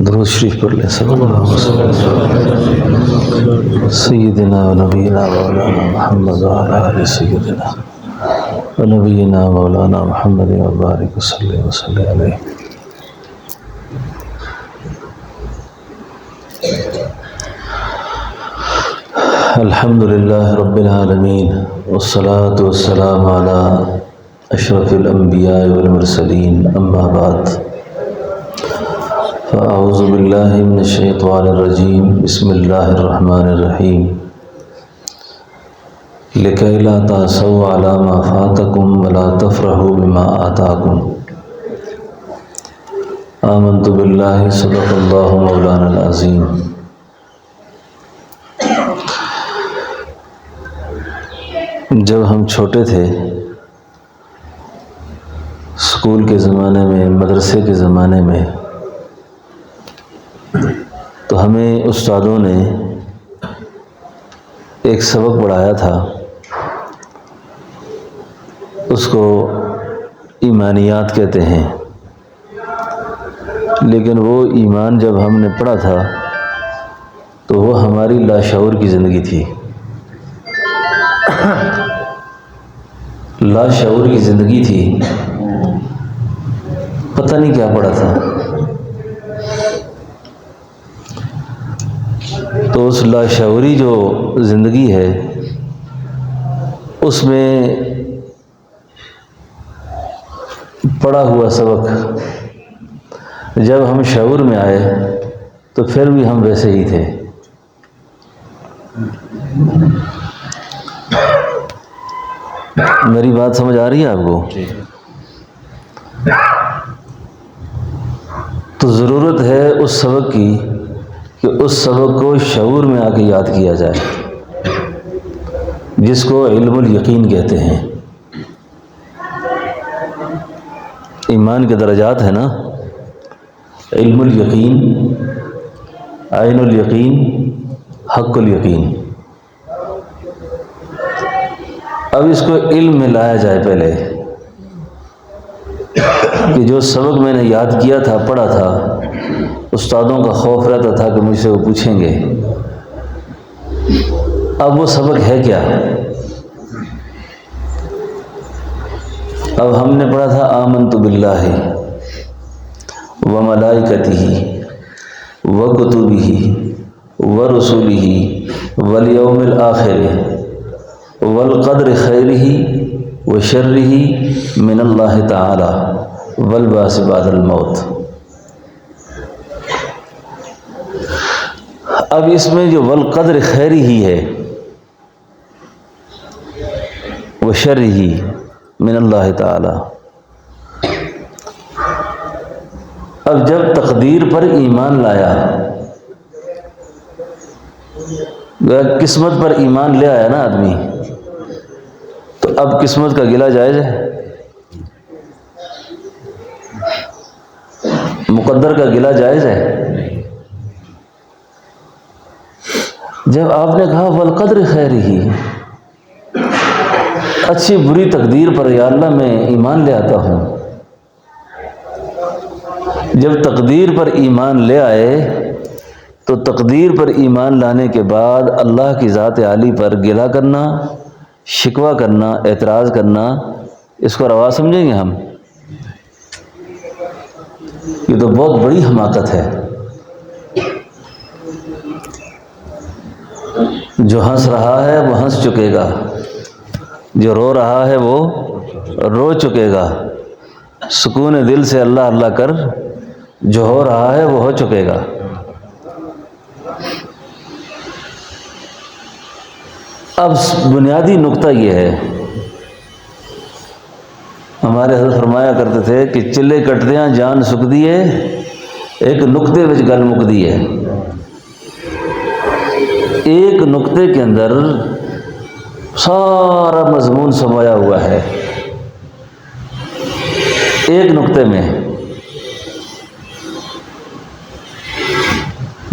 درود شریف پڑھ لیں صلی اللہ علیہ وسلم سیدنا و نبینا مولانا محمد وعلی آل سیدنا و نبینا مولانا محمد وبارک وسلم علیہ. الحمد للہ رب العالمین والصلاة والسلام علی اشرف الانبیاء والمرسلین اما بعد فاعوذ باللہ من الشیطان الرجیم بسم اللہ الرحمن الرحیم لکی لا تعصوا علی ما فاتکم ولا تفرحوا بما آتاکم آمنت باللہ صدق اللہ مولانا العظیم. جب ہم چھوٹے تھے، اسکول کے زمانے میں، مدرسے کے زمانے میں، تو ہمیں استادوں نے ایک سبق پڑھایا تھا، اس کو ایمانیات کہتے ہیں. لیکن وہ ایمان جب ہم نے پڑھا تھا تو وہ ہماری لاشعور کی زندگی تھی، لاشعور کی زندگی تھی. پتہ نہیں کیا پڑھا تھا. تو اس لاشعوری جو زندگی ہے اس میں پڑھا ہوا سبق جب ہم شعور میں آئے تو پھر بھی ہم ویسے ہی تھے. میری بات سمجھ آ رہی ہے آپ کو؟ تو ضرورت ہے اس سبق کی کہ اس سبق کو شعور میں آ کے یاد کیا جائے، جس کو علم الیقین کہتے ہیں. ایمان کے درجات ہیں نا، علم الیقین، عین الیقین، حق الیقین. اب اس کو علم میں لایا جائے پہلے، کہ جو سبق میں نے یاد کیا تھا، پڑھا تھا، استادوں کا خوف رہتا تھا کہ مجھ سے وہ پوچھیں گے، اب وہ سبق ہے کیا؟ اب ہم نے پڑھا تھا آمنت باللہ و ملائکتہ و کتبہ و رسلہ والیوم الآخر والقدر خیرہ و شرہ من اللہ تعالی والبعث بعد الموت. اب اس میں جو والقدر خیرہ ہے و شرہ من اللہ تعالی، اب جب تقدیر پر ایمان لایا، قسمت پر ایمان لے آیا نا آدمی، تو اب قسمت کا گلہ جائز ہے؟ مقدر کا گلہ جائز ہے؟ جب آپ نے کہا والقدر خیرہ، اچھی بری تقدیر پر یا اللہ میں ایمان لے آتا ہوں. جب تقدیر پر ایمان لے آئے تو تقدیر پر ایمان لانے کے بعد اللہ کی ذات عالی پر گلہ کرنا، شکوہ کرنا، اعتراض کرنا، اس کو روا سمجھیں گے ہم؟ یہ تو بہت بڑی حماقت ہے. جو ہنس رہا ہے وہ ہنس چکے گا، جو رو رہا ہے وہ رو چکے گا. سکون دل سے اللہ اللہ کر، جو ہو رہا ہے وہ ہو چکے گا. اب بنیادی نقطہ یہ ہے، ہمارے حضرت فرمایا کرتے تھے کہ چلے کٹدیاں جان سکدی ہے، ایک نقطے وچ گل مکدی ہے. ایک نقطے کے اندر سارا مضمون سمایا ہوا ہے، ایک نقطے میں.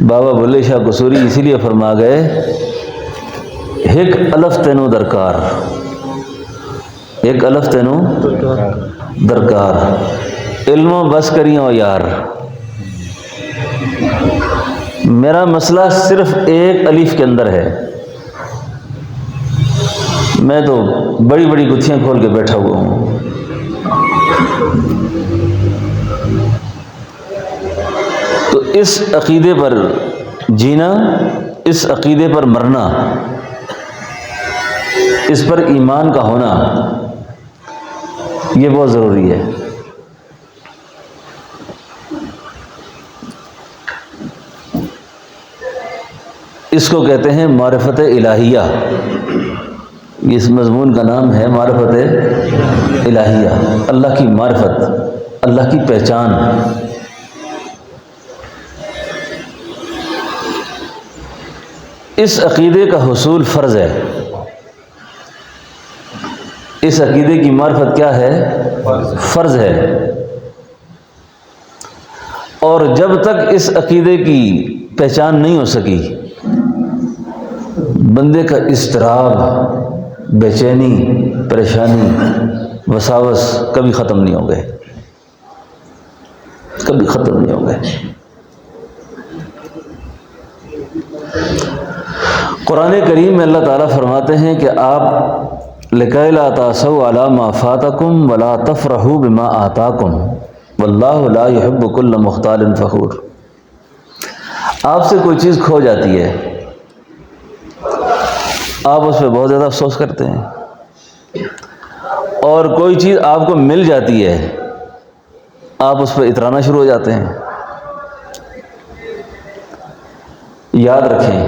بابا بلے شاہ قصوری اسی لیے فرما گئے، ایک الف تینوں درکار، ایک الف تینوں درکار، علم و بس کریاں یار. میرا مسئلہ صرف ایک الف کے اندر ہے، میں تو بڑی بڑی گتھیاں کھول کے بیٹھا ہوا ہوں۔ تو اس عقیدے پر جینا، اس عقیدے پر مرنا، اس پر ایمان کا ہونا، یہ بہت ضروری ہے۔ اس کو کہتے ہیں معرفت الہیہ، اس مضمون کا نام ہے معرفت الہیہ، اللہ کی معرفت، اللہ کی پہچان۔ اس عقیدے کا حصول فرض ہے۔ اس عقیدے کی معرفت کیا ہے؟ فرض ہے۔ اور جب تک اس عقیدے کی پہچان نہیں ہو سکی، بندے کا اضطراب، بے چینی، پریشانی، وساوس کبھی ختم نہیں ہو گئے، کبھی ختم نہیں ہو گئے۔ قرآن کریم میں اللہ تعالیٰ فرماتے ہیں کہ آپ لِكَيْ لَا تَأْسَوْا عَلَىٰ مَا فَاتَكُمْ وَلَا تَفْرَحُوا بِمَا آتَاكُمْ وَاللَّهُ لَا يُحِبُّ كُلَّ مُخْتَالٍ فَخُورٍ۔ آپ سے کوئی چیز کھو جاتی ہے، آپ اس پہ بہت زیادہ افسوس کرتے ہیں، اور کوئی چیز آپ کو مل جاتی ہے، آپ اس پہ اترانا شروع ہو جاتے ہیں۔ یاد رکھیں،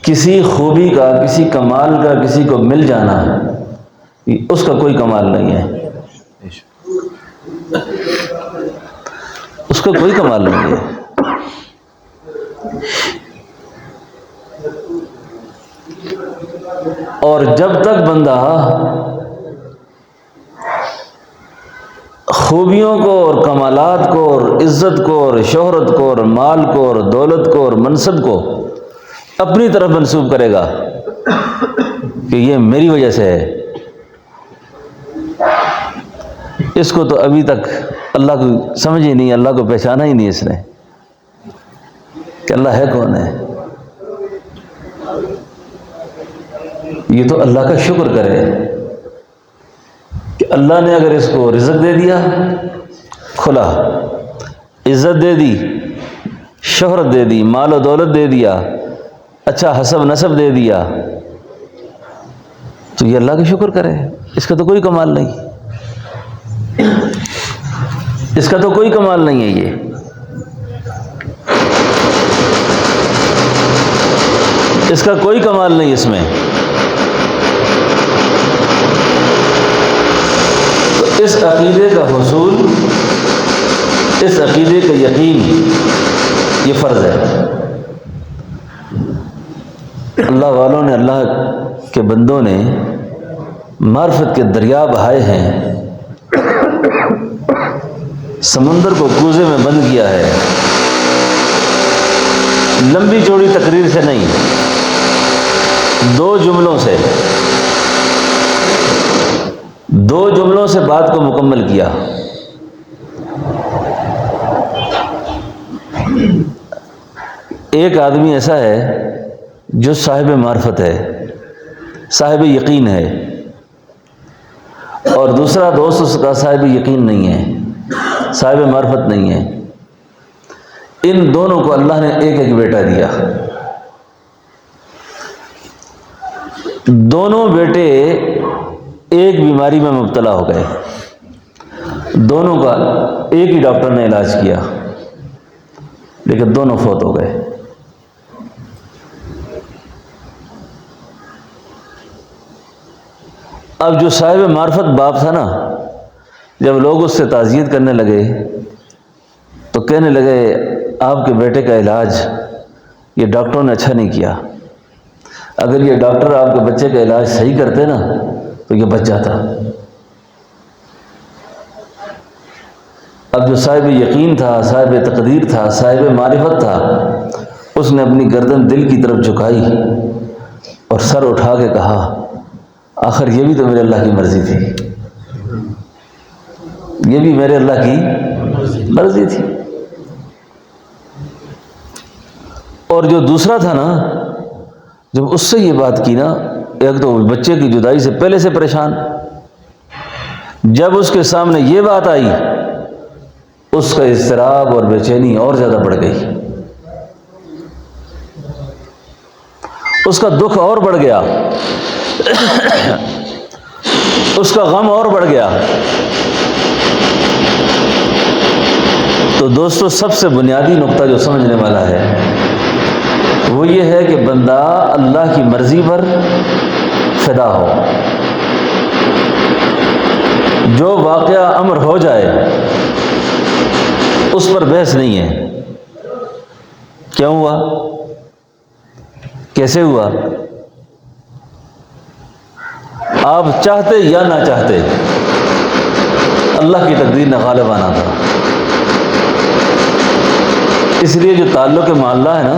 کسی خوبی کا، کسی کمال کا کسی کو مل جانا، اس کا کوئی کمال نہیں ہے، اس کا کوئی کمال نہیں ہے۔ اور جب تک بندہ خوبیوں کو اور کمالات کو اور عزت کو اور شہرت کو اور مال کو اور دولت کو اور منصب کو اپنی طرف منسوب کرے گا کہ یہ میری وجہ سے ہے، اس کو تو ابھی تک اللہ کو سمجھ ہی نہیں، اللہ کو پہچانا ہی نہیں اس نے کہ اللہ ہے کون ہے۔ یہ تو اللہ کا شکر کرے کہ اللہ نے اگر اس کو رزق دے دیا، کھلا، عزت دے دی، شہرت دے دی، مال و دولت دے دیا، اچھا حسب نسب دے دیا، تو یہ اللہ کا شکر کرے، اس کا تو کوئی کمال نہیں، اس کا تو کوئی کمال نہیں ہے۔ اس کا کوئی کمال نہیں اس میں۔ تو اس عقیدے کا حصول، اس عقیدے کا یقین، یہ فرض ہے۔ اللہ والوں نے، اللہ کے بندوں نے معرفت کے دریا بہائے ہیں، سمندر کو کوزے میں بند کیا ہے، لمبی چوڑی تقریر سے نہیں، دو جملوں سے بات کو مکمل کیا۔ ایک آدمی ایسا ہے جو صاحب معرفت ہے، صاحب یقین ہے، اور دوسرا دوست اس کا صاحب یقین نہیں ہے، صاحب معرفت نہیں ہے۔ ان دونوں کو اللہ نے ایک ایک بیٹا دیا۔ دونوں بیٹے ایک بیماری میں مبتلا ہو گئے، دونوں کا ایک ہی ڈاکٹر نے علاج کیا، لیکن دونوں فوت ہو گئے۔ اب جو صاحب معرفت باپ تھا نا، جب لوگ اس سے تعزیت کرنے لگے تو کہنے لگے آپ کے بیٹے کا علاج یہ ڈاکٹروں نے اچھا نہیں کیا، اگر یہ ڈاکٹر آپ کے بچے کا علاج صحیح کرتے نا تو یہ بچ جاتا۔ اب جو صاحب یقین تھا، صاحب تقدیر تھا، صاحب معرفت تھا، اس نے اپنی گردن دل کی طرف جھکائی اور سر اٹھا کے کہا آخر یہ بھی تو میرے اللہ کی مرضی تھی، یہ بھی میرے اللہ کی مرضی تھی۔ اور جو دوسرا تھا نا، جب اس سے یہ بات کی نا، ایک تو بچے کی جدائی سے پہلے سے پریشان، جب اس کے سامنے یہ بات آئی اس کا اضطراب اور بے چینی اور زیادہ بڑھ گئی، اس کا دکھ اور بڑھ گیا، اس کا غم اور بڑھ گیا۔ تو دوستو، سب سے بنیادی نقطہ جو سمجھنے والا ہے وہ یہ ہے کہ بندہ اللہ کی مرضی پر فدا ہو، جو واقعہ امر ہو جائے اس پر بحث نہیں ہے، کیوں ہوا، کیسے ہوا، آپ چاہتے یا نہ چاہتے اللہ کی تقدیر نے غالب آنا تھا۔ اس لیے جو تعلق معاملہ ہے نا،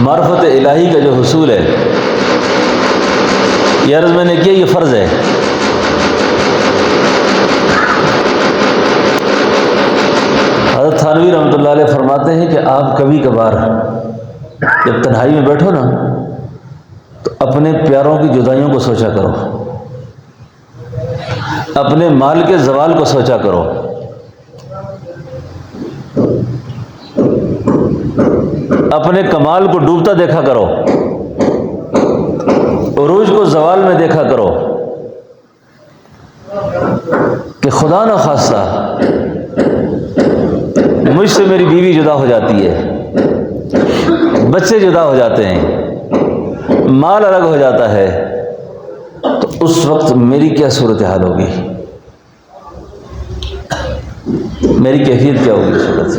معرفت الہی کا جو حصول ہے، یہ عرض میں نے کیا، یہ فرض ہے۔ حضرت تھانوی رحمۃ اللہ علیہ فرماتے ہیں کہ آپ کبھی کبھار جب تنہائی میں بیٹھو نا تو اپنے پیاروں کی جدائیوں کو سوچا کرو، اپنے مال کے زوال کو سوچا کرو، اپنے کمال کو ڈوبتا دیکھا کرو، عروج کو زوال میں دیکھا کرو، کہ خدا نہ خواستہ مجھ سے میری بیوی جدا ہو جاتی ہے، بچے جدا ہو جاتے ہیں، مال الگ ہو جاتا ہے، تو اس وقت میری کیا صورتحال ہوگی، میری کیفیت کیا ہوگی اس وقت۔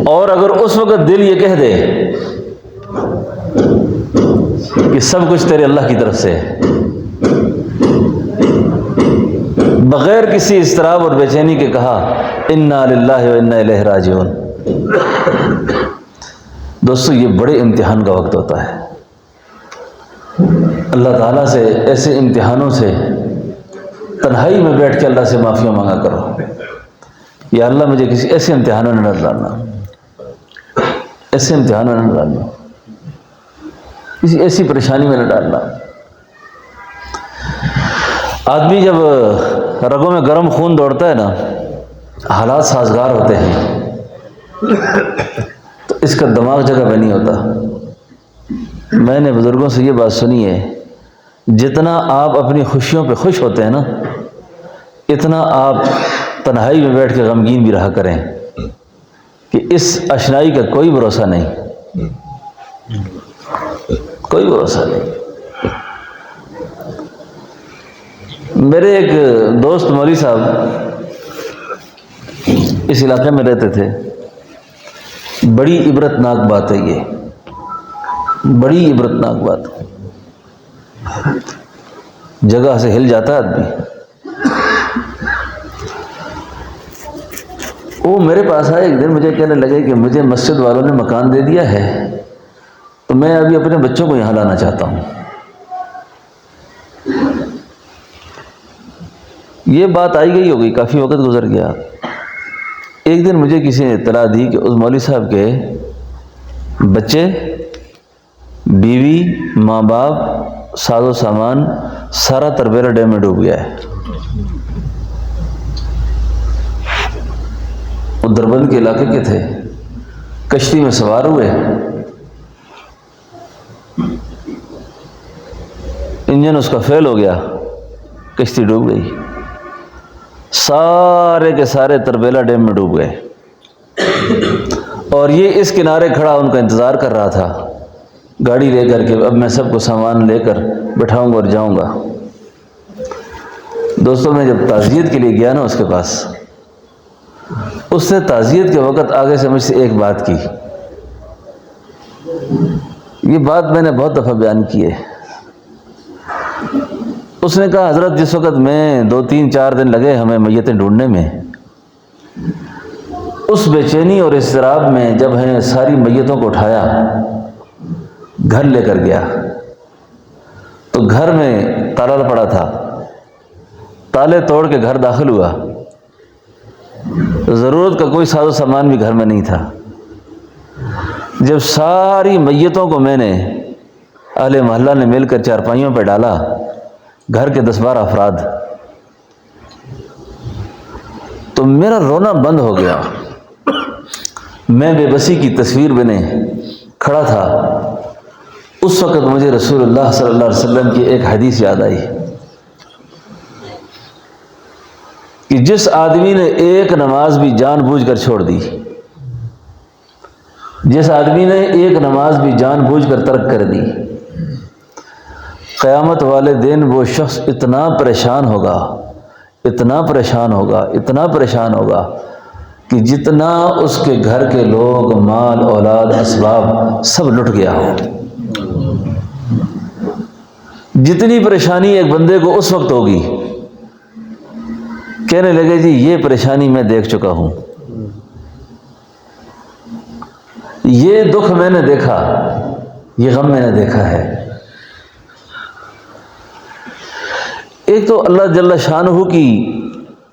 اور اگر اس وقت دل یہ کہہ دے کہ سب کچھ تیرے اللہ کی طرف سے ہے، بغیر کسی اضطراب اور بے چینی کے کہا انا للہ و انا الیہ راجعون، دوستو یہ بڑے امتحان کا وقت ہوتا ہے۔ اللہ تعالیٰ سے ایسے امتحانوں سے تنہائی میں بیٹھ کے اللہ سے معافیاں مانگا کرو، یا اللہ مجھے کسی ایسے امتحانوں میں نہ ڈالنا، ایسے امتحانوں میں نہ ڈالنا، کسی ایسی پریشانی میں نہ ڈالنا۔ آدمی جب رگوں میں گرم خون دوڑتا ہے نا، حالات سازگار ہوتے ہیں تو اس کا دماغ جگہ پہ نہیں ہوتا۔ میں نے بزرگوں سے یہ بات سنی ہے، جتنا آپ اپنی خوشیوں پہ خوش ہوتے ہیں نا، اتنا آپ تنہائی میں بیٹھ کے غمگین بھی رہا کریں، کہ اس اشنائی کا کوئی بھروسہ نہیں، کوئی بھروسہ نہیں۔ میرے ایک دوست مولوی صاحب اس علاقے میں رہتے تھے، بڑی عبرت ناک بات ہے یہ، بڑی عبرت ناک بات، جگہ سے ہل جاتا ہے آدمی۔ وہ میرے پاس آئے ایک دن، مجھے کہنے لگے کہ مجھے مسجد والوں نے مکان دے دیا ہے تو میں ابھی اپنے بچوں کو یہاں لانا چاہتا ہوں۔ یہ بات آئی گئی ہو گئی، کافی وقت گزر گیا۔ ایک دن مجھے کسی نے اطلاع دی کہ اس مولوی صاحب کے بچے، بیوی، ماں باپ، ساز و سامان سارا تربیلا ڈیم میں ڈوب گیا ہے۔ وہ دربند کے علاقے کے تھے، کشتی میں سوار ہوئے، انجن اس کا فیل ہو گیا، کشتی ڈوب گئی، سارے کے سارے تربیلا ڈیم میں ڈوب گئے۔ اور یہ اس کنارے کھڑا ان کا انتظار کر رہا تھا گاڑی لے کر کے، اب میں سب کو سامان لے کر بٹھاؤں گا اور جاؤں گا۔ دوستوں، میں جب تعزیت کے لیے گیا نا اس کے پاس، اس نے تعزیت کے وقت آگے سے مجھ سے ایک بات کی، یہ بات میں نے بہت دفعہ بیان کی ہے۔ اس نے کہا حضرت جس وقت میں 2 3 4 دن لگے ہمیں میتیں ڈھونڈنے میں، اس بے چینی اور اضطراب میں جب ہمیں ساری میتوں کو اٹھایا گھر لے کر گیا تو گھر میں تالا پڑا تھا، تالے توڑ کے گھر داخل ہوا ضرورت کا کوئی ساز و سامان بھی گھر میں نہیں تھا۔ جب ساری میتوں کو میں نے اہل محلہ نے مل کر چارپائیوں پہ ڈالا، گھر کے 10-12 افراد، تو میرا رونا بند ہو گیا۔ میں بے بسی کی تصویر بنے کھڑا تھا۔ اس وقت مجھے رسول اللہ صلی اللہ علیہ وسلم کی ایک حدیث یاد آئی کہ جس آدمی نے ایک نماز بھی جان بوجھ کر چھوڑ دی، جس آدمی نے ایک نماز بھی جان بوجھ کر ترک کر دی، قیامت والے دن وہ شخص اتنا پریشان ہوگا، اتنا پریشان ہوگا، اتنا پریشان ہوگا کہ جتنا اس کے گھر کے لوگ، مال، اولاد، اسباب سب لٹ گیا ہو۔ جتنی پریشانی ایک بندے کو اس وقت ہوگی، کہنے لگے جی یہ پریشانی میں دیکھ چکا ہوں، یہ دکھ میں نے دیکھا، یہ غم میں نے دیکھا ہے۔ ایک تو اللہ جل شانہ کی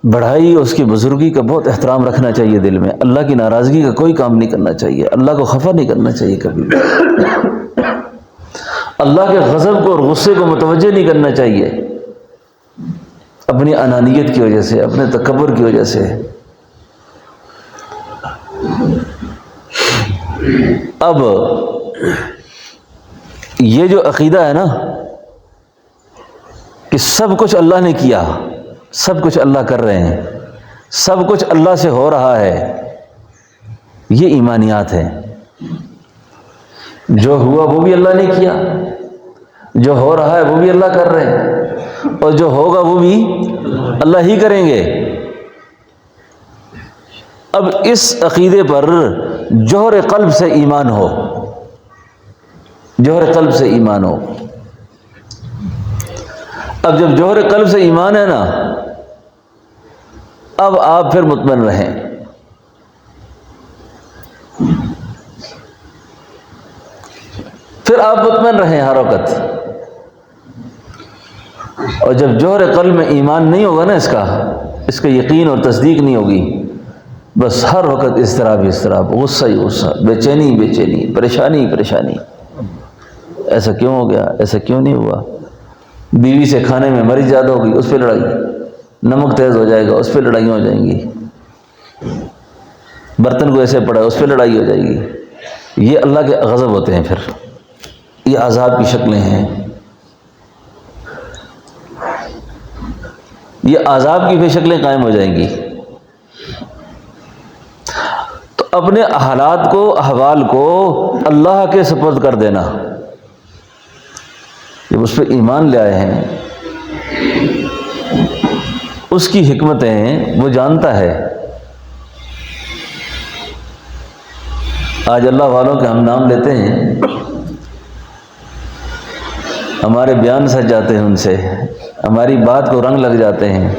بڑھائی، اس کی بزرگی کا بہت احترام رکھنا چاہیے دل میں۔ اللہ کی ناراضگی کا کوئی کام نہیں کرنا چاہیے، اللہ کو خفا نہیں کرنا چاہیے کبھی بھی۔ اللہ کے غضب کو اور غصے کو متوجہ نہیں کرنا چاہیے اپنی انانیت کی وجہ سے، اپنے تکبر کی وجہ سے۔ اب یہ جو عقیدہ ہے نا کہ سب کچھ اللہ نے کیا، سب کچھ اللہ کر رہے ہیں، سب کچھ اللہ سے ہو رہا ہے، یہ ایمانیات ہیں۔ جو ہوا وہ بھی اللہ نے کیا، جو ہو رہا ہے وہ بھی اللہ کر رہے ہیں، اور جو ہوگا وہ بھی اللہ ہی کریں گے۔ اب اس عقیدے پر جوہر قلب سے ایمان ہو، جوہر قلب سے ایمان ہو۔ اب جب جوہر قلب سے ایمان ہے نا، اب آپ پھر مطمئن رہیں۔ پھر آپ مطمئن رہیں ہر وقت۔ اور جب جوہر قلب میں ایمان نہیں ہوگا نا، اس کا یقین اور تصدیق نہیں ہوگی، بس ہر وقت اضطراب ہی اضطراب، غصہ ہی غصہ، بے چینی بے چینی، پریشانی ہی پریشانی۔ ایسا کیوں ہو گیا، ایسا کیوں نہیں ہوا؟ بیوی سے کھانے میں مرچ زیادہ ہوگی، اس پہ لڑائی، نمک تیز ہو جائے گا، اس پہ لڑائیاں ہو جائیں گی، برتن کو ایسے پڑا اس پہ لڑائی ہو جائے گی۔ یہ اللہ کے غضب ہوتے ہیں، پھر یہ عذاب کی شکلیں ہیں، یہ عذاب کی بھی شکلیں قائم ہو جائیں گی۔ تو اپنے حالات کو، احوال کو اللہ کے سپرد کر دینا۔ جب اس پہ ایمان لے آئے ہیں، اس کی حکمتیں وہ جانتا ہے۔ آج اللہ والوں کے ہم نام لیتے ہیں، ہمارے بیان سج جاتے ہیں ان سے، ہماری بات کو رنگ لگ جاتے ہیں۔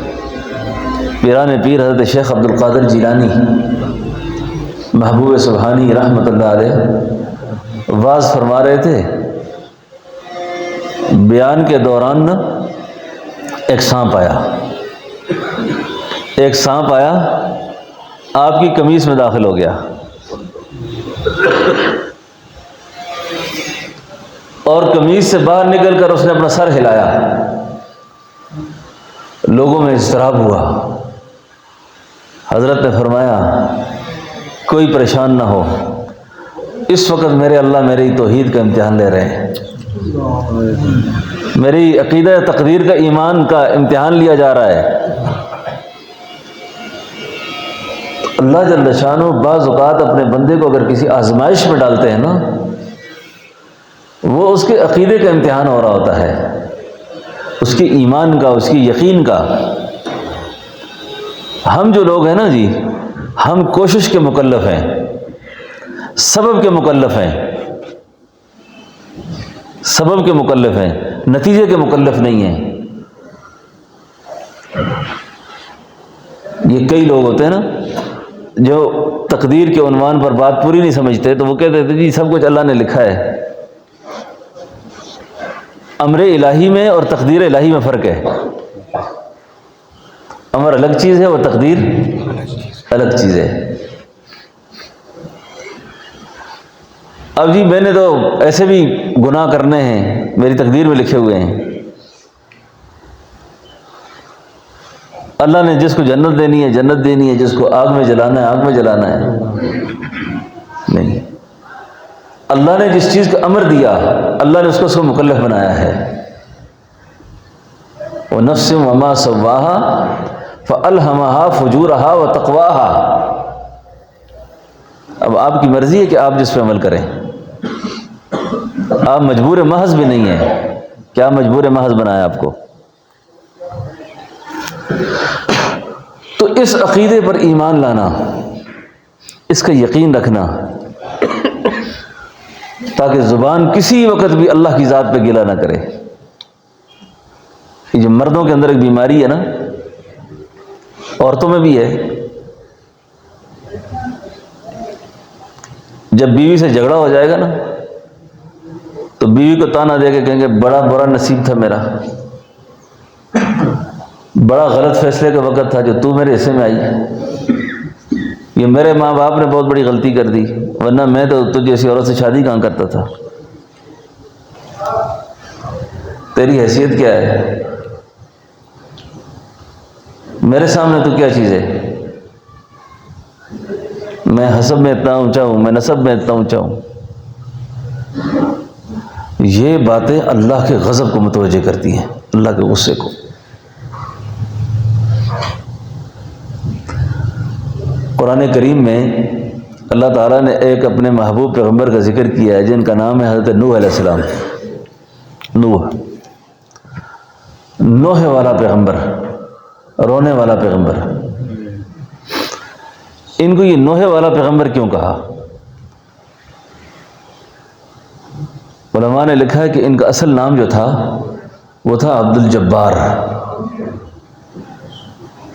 پیران پیر حضرت شیخ عبد القادر جیلانی محبوب سبحانی رحمۃ اللہ علیہ واعظ فرما رہے تھے، بیان کے دوران نا ایک سانپ آیا، ایک سانپ آیا، آپ کی قمیص میں داخل ہو گیا، اور قمیص سے باہر نکل کر اس نے اپنا سر ہلایا۔ لوگوں میں اضطراب ہوا۔ حضرت نے فرمایا کوئی پریشان نہ ہو، اس وقت میرے اللہ میری توحید کا امتحان لے رہے ہیں، میری عقیدہ تقدیر کا، ایمان کا امتحان لیا جا رہا ہے۔ اللہ جل شانہ بعض اوقات اپنے بندے کو اگر کسی آزمائش میں ڈالتے ہیں نا، وہ اس کے عقیدے کا امتحان ہو رہا ہوتا ہے، اس کے ایمان کا، اس کی یقین کا۔ ہم جو لوگ ہیں نا جی، ہم کوشش کے مکلف ہیں، سبب کے مکلف ہیں، سبب کے مکلف ہیں، نتیجے کے مکلف نہیں ہیں۔ یہ کئی لوگ ہوتے ہیں نا جو تقدیر کے عنوان پر بات پوری نہیں سمجھتے، تو وہ کہتے تھے جی سب کچھ اللہ نے لکھا ہے۔ امر الہی میں اور تقدیر الہی میں فرق ہے۔ امر الگ چیز ہے اور تقدیر الگ چیز ہے۔ اب جی میں نے تو ایسے بھی گناہ کرنے ہیں، میری تقدیر میں لکھے ہوئے ہیں، اللہ نے جس کو جنت دینی ہے جنت دینی ہے، جس کو آگ میں جلانا ہے آگ میں جلانا ہے، نہیں۔ اللہ نے جس چیز کا امر دیا اللہ نے اس کو مکلف بنایا ہے۔ وَنَفْسٍ وَمَا سَوَّاهَا فَأَلْهَمَهَا فُجُورَهَا وَتَقْوَاهَا۔ اب آپ کی مرضی ہے کہ آپ جس پہ عمل کریں، آپ مجبور محض بھی نہیں ہیں۔ کیا مجبور محض بنایا آپ کو؟ تو اس عقیدے پر ایمان لانا، اس کا یقین رکھنا، تاکہ زبان کسی وقت بھی اللہ کی ذات پہ گلہ نہ کرے۔ یہ جو مردوں کے اندر ایک بیماری ہے نا، عورتوں میں بھی ہے، جب بیوی سے جھگڑا ہو جائے گا نا تو بیوی کو تانا دے کے کہیں گے بڑا برا نصیب تھا میرا، بڑا غلط فیصلے کا وقت تھا جو تو میرے حصے میں آئی، یہ میرے ماں باپ نے بہت بڑی غلطی کر دی، ورنہ میں تو تجھے ایسی عورت سے شادی کہاں کرتا تھا، تیری حیثیت کیا ہے، میرے سامنے تو کیا چیز ہے، میں حسب میں اتنا اونچا ہوں، میں نسب میں اتنا اونچا ہوں۔ یہ باتیں اللہ کے غضب کو متوجہ کرتی ہیں، اللہ کے غصے کو۔ قرآن کریم میں اللہ تعالیٰ نے ایک اپنے محبوب پیغمبر کا ذکر کیا ہے جن کا نام ہے حضرت نوح علیہ السلام۔ نوح والا پیغمبر، رونے والا پیغمبر۔ ان کو یہ نوح والا پیغمبر کیوں کہا؟ علماء نے لکھا ہے کہ ان کا اصل نام جو تھا وہ تھا عبد الجبار۔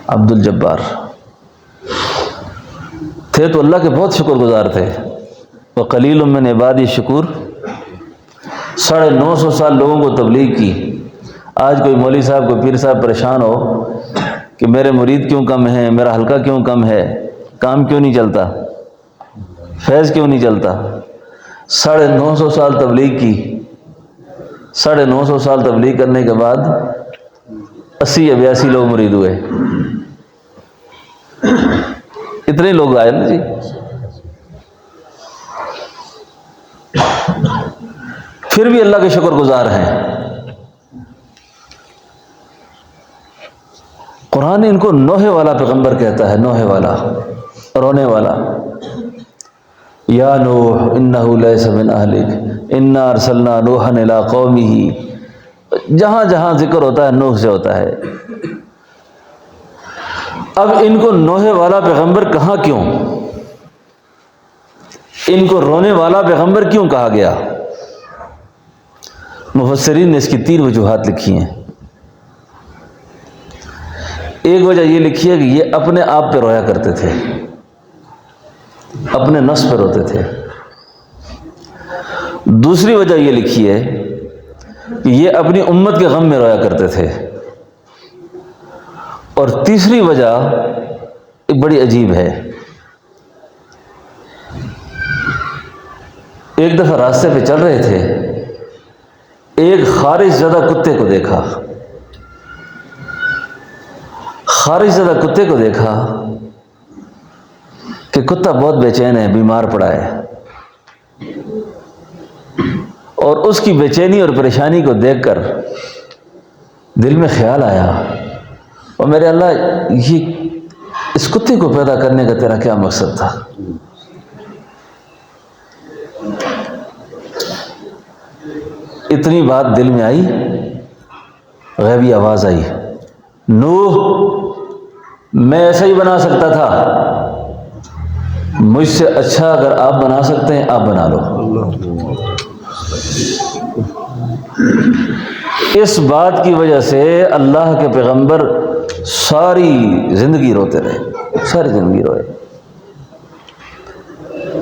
عبد الجبار تھے تو اللہ کے بہت شکر گزار تھے۔ وقلیل من عبادی شکور، 950 سال لوگوں کو تبلیغ کی۔ آج کوئی مولوی صاحب کوئی پیر صاحب پریشان ہو کہ میرے مرید کیوں کم ہیں، میرا حلقہ کیوں کم ہے، کام کیوں نہیں چلتا، فیض کیوں نہیں چلتا، 950 سال تبلیغ کی، 950 سال تبلیغ کرنے کے بعد 80 یا 82 لوگ مرید ہوئے۔ اتنے لوگ آئے نا جی۔ پھر بھی اللہ کے شکر گزار ہیں۔ قرآن ان کو نوح والا پیغمبر کہتا ہے، نوح والا، رونے والا۔ یا نوح انہ لیس من اہلک انا ارسلنا نوحا الی قومہ۔ جہاں جہاں ذکر ہوتا ہے نوح سے ہوتا ہے۔ اب ان کو نوح والا پیغمبر کہاں کیوں، ان کو رونے والا پیغمبر کیوں کہا گیا؟ مفسرین نے اس کی 3 وجوہات لکھی ہیں۔ ایک وجہ یہ لکھی ہے کہ یہ اپنے آپ پہ رویا کرتے تھے، اپنے نفس پہ روتے تھے۔ دوسری وجہ یہ لکھی ہے کہ یہ اپنی امت کے غم میں رویا کرتے تھے۔ اور تیسری وجہ ایک بڑی عجیب ہے۔ ایک دفعہ راستے پہ چل رہے تھے، ایک خارش زدہ کتے کو دیکھا، خارش زدہ کتے کو دیکھا کہ کتا بہت بے چین ہے، بیمار پڑا ہے، اور اس کی بے چینی اور پریشانی کو دیکھ کر دل میں خیال آیا، اور میرے اللہ یہ اس کتے کو پیدا کرنے کا تیرا کیا مقصد تھا؟ اتنی بات دل میں آئی، غیبی آواز آئی، نوح میں ایسا ہی بنا سکتا تھا، مجھ سے اچھا اگر آپ بنا سکتے ہیں آپ بنا لو۔ اس بات کی وجہ سے اللہ کے پیغمبر ساری زندگی روتے رہے، ساری زندگی روئے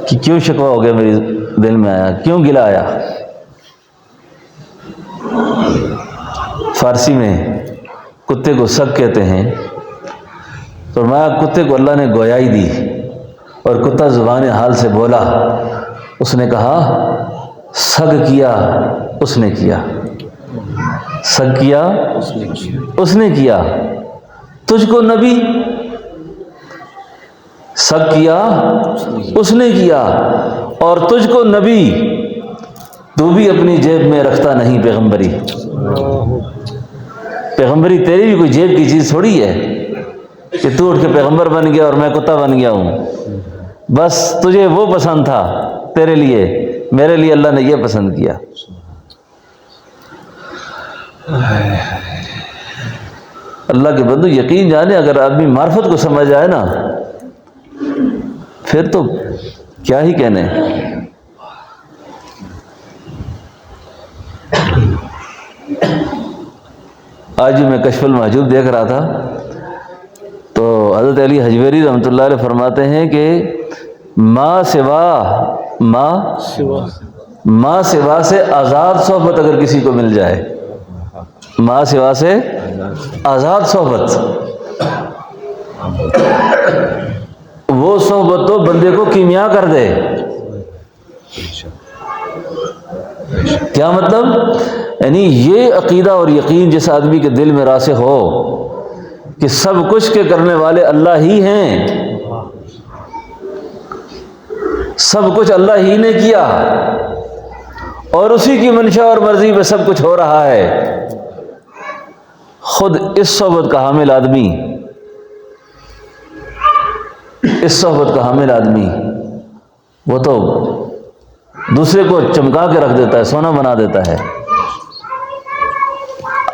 کہ کیوں شکوہ ہو گیا، میری دل میں آیا، کیوں گلہ آیا۔ فارسی میں کتے کو سگ کہتے ہیں، فرمایا کتے کو اللہ نے گویائی دی اور کتا زبان حال سے بولا. اس نے کہا سگ کیا اس نے کیا، سگ کیا اس نے کیا. تجھ کو نبی، سگ کیا اس نے کیا، اور تجھ کو نبی، تو بھی اپنی جیب میں رکھتا نہیں پیغمبری. پیغمبری تیری بھی کوئی جیب کی چیز تھوڑی ہے کہ تو اٹھ کے پیغمبر بن گیا اور میں کتا بن گیا ہوں. بس تجھے وہ پسند تھا تیرے لیے، میرے لیے اللہ نے یہ پسند کیا. اللہ کے بندو یقین جانے، اگر آدمی معرفت کو سمجھ جائے نا پھر تو کیا ہی کہنے. آج میں کشف المحجوب دیکھ رہا تھا تو حضرت علی حجویری رحمۃ اللہ علیہ فرماتے ہیں کہ ماں سوا سے آزاد صحبت اگر کسی کو مل جائے، ماں سوا سے آزاد صحبت، وہ صحبت تو بندے کو کیمیا کر دے. کیا مطلب؟ یعنی یہ عقیدہ اور یقین جس آدمی کے دل میں راسخ ہو کہ سب کچھ کے کرنے والے اللہ ہی ہیں، سب کچھ اللہ ہی نے کیا اور اسی کی منشا اور مرضی پہ سب کچھ ہو رہا ہے. خود اس صحبت کا حامل آدمی، اس صحبت کا حامل آدمی وہ تو دوسرے کو چمکا کے رکھ دیتا ہے، سونا بنا دیتا ہے.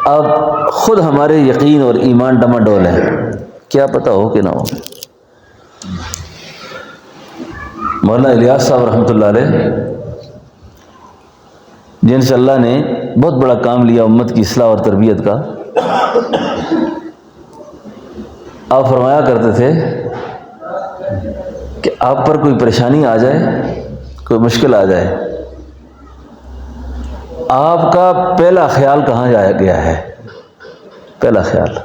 اب خود ہمارے یقین اور ایمان ڈماڈول ہے، کیا پتہ ہو کہ نہ ہو. مولانا الیاس صاحب رحمۃ اللہ علیہ، جن سے اللہ نے بہت بڑا کام لیا امت کی اصلاح اور تربیت کا، آپ فرمایا کرتے تھے کہ آپ پر کوئی پریشانی آ جائے، کوئی مشکل آ جائے، آپ کا پہلا خیال کہاں جایا گیا ہے؟ پہلا خیال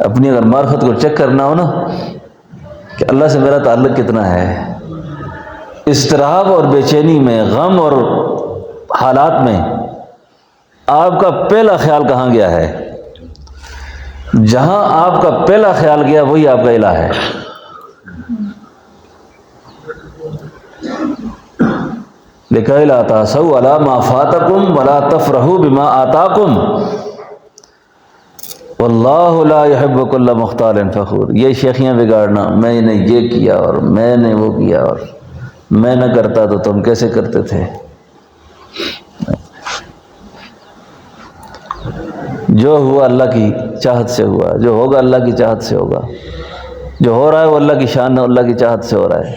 اپنی اگر معرفت کو چیک کرنا ہو نا کہ اللہ سے میرا تعلق کتنا ہے، اضطراب اور بے چینی میں، غم اور حالات میں آپ کا پہلا خیال کہاں گیا ہے؟ جہاں آپ کا پہلا خیال گیا وہی آپ کا الہ ہے. لِكَيْ لَا تَأْسَوْا عَلَىٰ مَا فَاتَكُمْ وَلَا تَفْرَحُوا بِمَا آتَاكُمْ وَاللَّهُ لَا يُحِبُّ كُلَّ مُخْتَالٍ فَخُورٍ. یہ شیخیاں بگاڑنا، میں نے یہ کیا اور میں نے وہ کیا اور میں نہ کرتا تو تم کیسے کرتے تھے. جو ہوا اللہ کی چاہت سے ہوا، جو ہوگا اللہ کی چاہت سے ہوگا، جو ہو رہا ہے وہ اللہ کی شان ہے، اللہ کی چاہت سے ہو رہا ہے.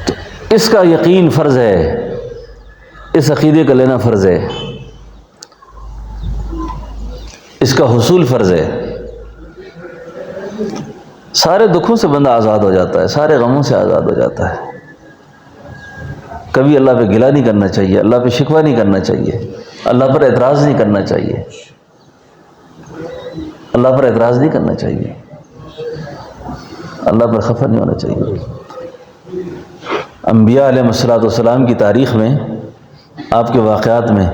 تو اس کا یقین فرض ہے، اس عقیدے کا لینا فرض ہے، اس کا حصول فرض ہے. سارے دکھوں سے بندہ آزاد ہو جاتا ہے، سارے غموں سے آزاد ہو جاتا ہے. کبھی اللہ پہ گلہ نہیں کرنا چاہیے، اللہ پہ شکوہ نہیں کرنا چاہیے، اللہ پر اعتراض نہیں کرنا چاہیے، اللہ پر اعتراض نہیں کرنا چاہیے، اللہ پر خفا نہیں ہونا چاہیے. انبیاء علیہ السلام کی تاریخ میں، آپ کے واقعات میں،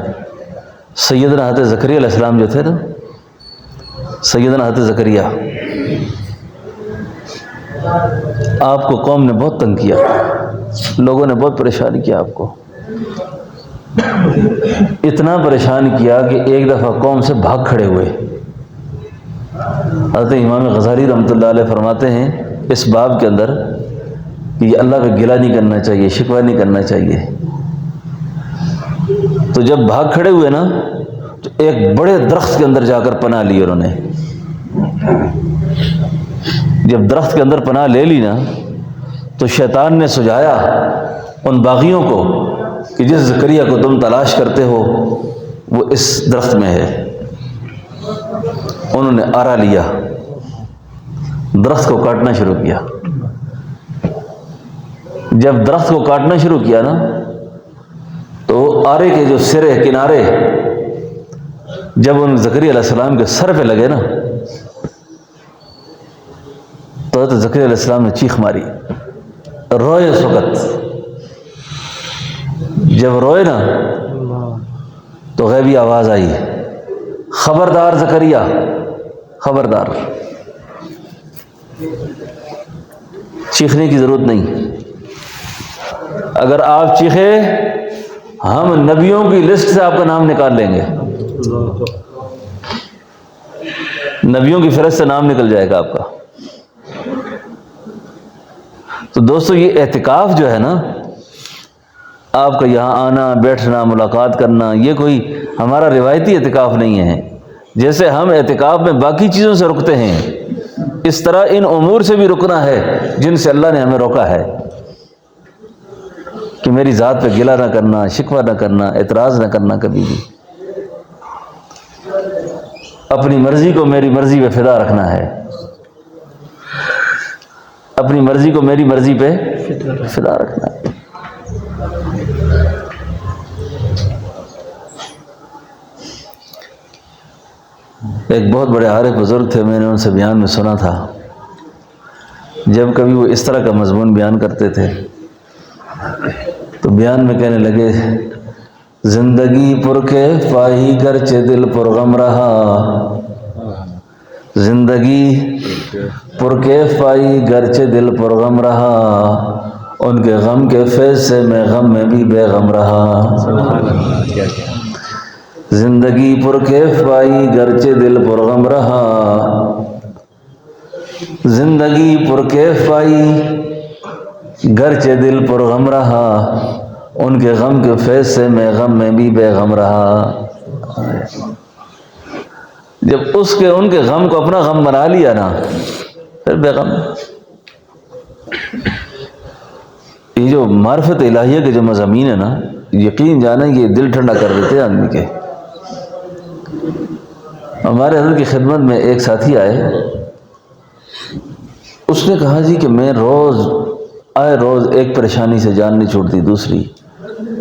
سیدنا حضرت زکریا علیہ السلام جو تھے نا، سیدنا حضرت زکریا، آپ کو قوم نے بہت تنگ کیا، لوگوں نے بہت پریشان کیا آپ کو. اتنا پریشان کیا کہ ایک دفعہ قوم سے بھاگ کھڑے ہوئے. حضرت امام غزالی رحمۃ اللہ علیہ فرماتے ہیں اس باب کے اندر کہ یہ اللہ پہ گلہ نہیں کرنا چاہیے، شکوہ نہیں کرنا چاہیے. تو جب بھاگ کھڑے ہوئے نا تو ایک بڑے درخت کے اندر جا کر پناہ لی انہوں نے. جب درخت کے اندر پناہ لے لی نا تو شیطان نے سجایا ان باغیوں کو کہ جس زکریا کو تم تلاش کرتے ہو وہ اس درخت میں ہے. انہوں نے آرا لیا، درخت کو کاٹنا شروع کیا. جب درخت کو کاٹنا شروع کیا نا تو آرے کے جو سرے کنارے جب ان زکریا علیہ السلام کے سر پہ لگے نا تو حضرت زکریا علیہ السلام نے چیخ ماری، روئے اس وقت. جب روئے نا تو غیبی آواز آئی، خبردار زکریا، خبردار، چیخنے کی ضرورت نہیں. اگر آپ چیخے ہم نبیوں کی لسٹ سے آپ کا نام نکال لیں گے، نبیوں کی فہرست سے نام نکل جائے گا آپ کا. تو دوستو یہ اعتکاف جو ہے نا، آپ کا یہاں آنا بیٹھنا ملاقات کرنا، یہ کوئی ہمارا روایتی اعتکاف نہیں ہے. جیسے ہم اعتکاف میں باقی چیزوں سے رکتے ہیں، اس طرح ان امور سے بھی رکنا ہے جن سے اللہ نے ہمیں روکا ہے، کہ میری ذات پہ گلہ نہ کرنا، شکوہ نہ کرنا، اعتراض نہ کرنا کبھی بھی. اپنی مرضی کو میری مرضی پہ فدا رکھنا ہے، اپنی مرضی کو میری مرضی پہ فدا رکھنا ہے. ایک بہت بڑے عارف بزرگ تھے، میں نے ان سے بیان میں سنا تھا، جب کبھی وہ اس طرح کا مضمون بیان کرتے تھے تو بیان میں کہنے لگے، زندگی پر کے پائی گرچہ دل پر غم رہا، زندگی پر کے پائی گرچہ دل پر غم رہا، ان کے غم کے فیض سے میں غم میں بھی بے غم رہا. زندگی پر کیف پائی گرچہ دل پر غم رہا، زندگی پر کیف پائی گرچہ دل پر غم رہا، ان کے غم کے فیض سے میں غم میں بھی بے غم رہا. جب ان کے غم کو اپنا غم بنا لیا نا، پھر بے غم. یہ جو معرفت الہیہ کے جو مضامین ہے نا، یقین جانا یہ دل ٹھنڈا کر دیتے ہیں آدمی کے. ہمارے حضرت کی خدمت میں ایک ساتھی آئے، اس نے کہا جی کہ میں روز ایک پریشانی سے جان نہیں چھوڑتی، دوسری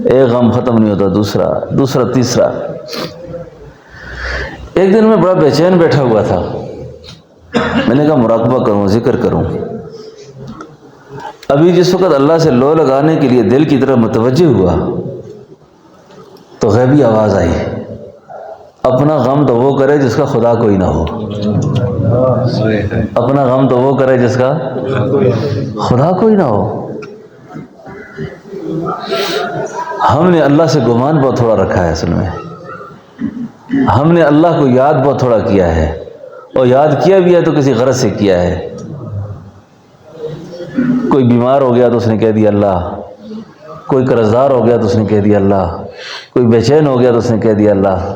ایک غم ختم نہیں ہوتا، دوسرا تیسرا. ایک دن میں بڑا بے چین بیٹھا ہوا تھا، میں نے کہا مراقبہ کروں، ذکر کروں. ابھی جس وقت اللہ سے لو لگانے کے لیے دل کی طرف متوجہ ہوا تو غیبی آواز آئی، اپنا غم تو وہ کرے جس کا خدا کوئی نہ ہو، اپنا غم تو وہ کرے جس کا خدا کوئی نہ ہو. ہم نے اللہ سے گمان بہت تھوڑا رکھا ہے، اصل میں ہم نے اللہ کو یاد بہت تھوڑا کیا ہے، اور یاد کیا بھی ہے تو کسی غرض سے کیا ہے. کوئی بیمار ہو گیا تو اس نے کہہ دیا اللہ، کوئی قرض دار ہو گیا تو اس نے کہہ دیا اللہ، کوئی بے چین ہو گیا تو اس نے کہہ دیا اللہ.